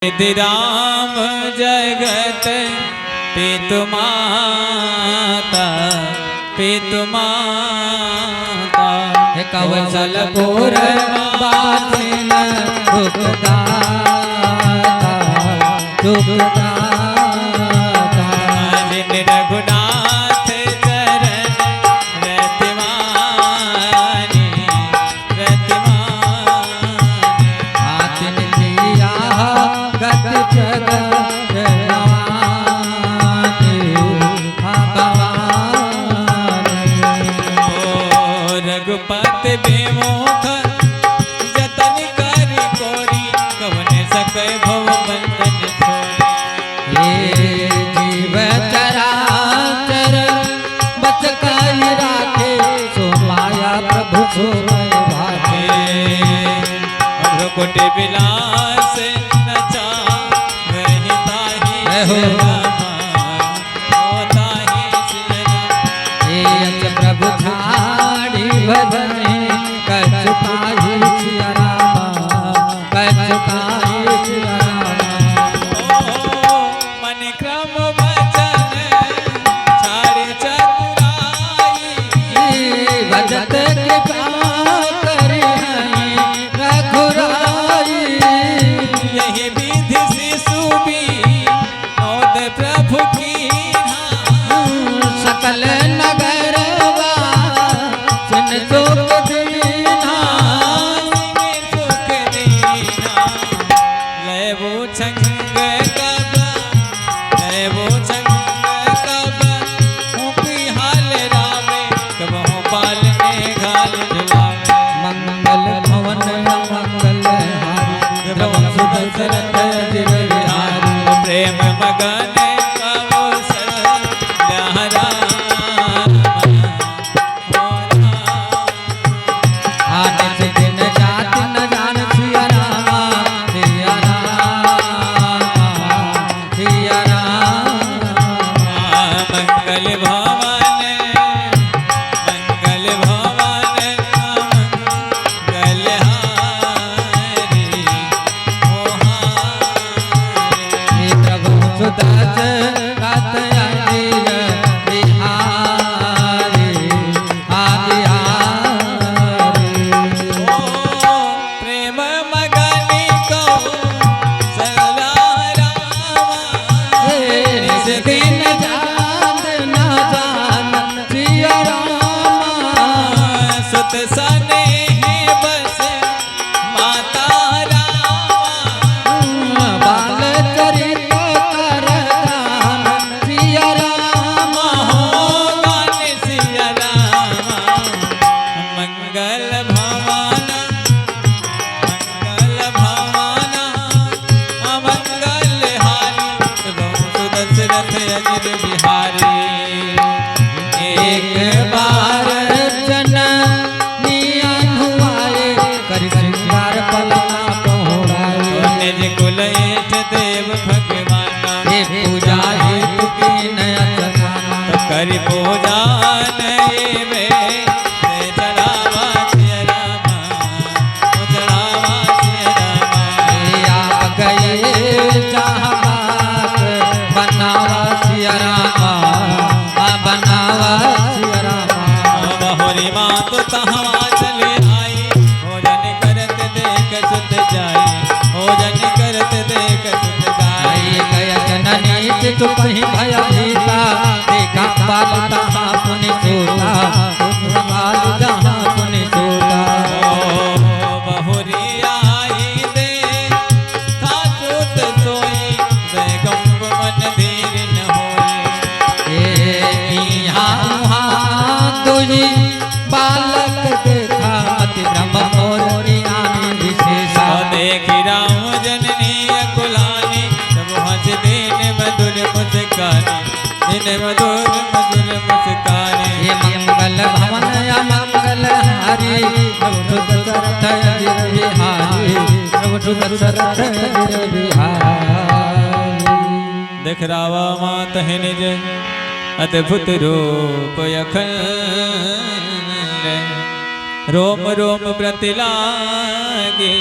यदि राम जगत पितु माता पितु माता कवचलपुर बासिन दुखदाता दुखदाता जिन रघुनाथ चरण रतिमानी रतिमानी आतिन दिया गति जगत रघुपति विमुख जतन कर कोरी कवने सके भव बंधन छोड़ी जीव चराचर बच कई राखे सो माया प्रभु सो भागे कोटि विलास नचा रही ताही प्रभु छाड़ी भजने कछ पाही सिया रामा कछ पाही सिया रामा मन क्रम वचन छाड़े चतुराई भजत कृपा करी रघुराई यही विधि शिशु भी मोद प्रभु की सकल नगर सुख दीना सुख दीना लेबो छंग कब लेबो छंग कब ऊपी हाल रामे कब हो पाल में घाल झुलावे मंगल भवन मंगल हारी भवन सुदर्शन जिर विहारी प्रेम मगन देव भगवान पूजा हेतु की नया करी पूजा नहीं में चढ़ावा श्री रामा चढ़ावा श्री रामा आ गए जहाँ बनावा श्री रामा बनावा श्री रामा बहुरी मात तहाँ चले आई भोजन करत देख सुत जाई भोजन करत देख सुत जाई गया जननी चुपहि भय भीता देखा बाल तहाँ सुनि सोता बाल जहाँ सुनि सोता बहुरी आई दे था सुत सोई बेगम मन धीर न होई तुझी बालक देखा अति ब्रह्म मोरी आनी विशेषा देखी राम जननी अकुलानी सब हंस दिन मधुर मुस्कानी दिन मधुर मधुर मुस्कानी ये मंगल भवन या मंगल हरि प्रभु दशरथ गिर बिहारी प्रभु दशरथ गिर बिहारी देख रावा मात है निज अद्भुत रूप अखंड रोम रोम प्रतिलागे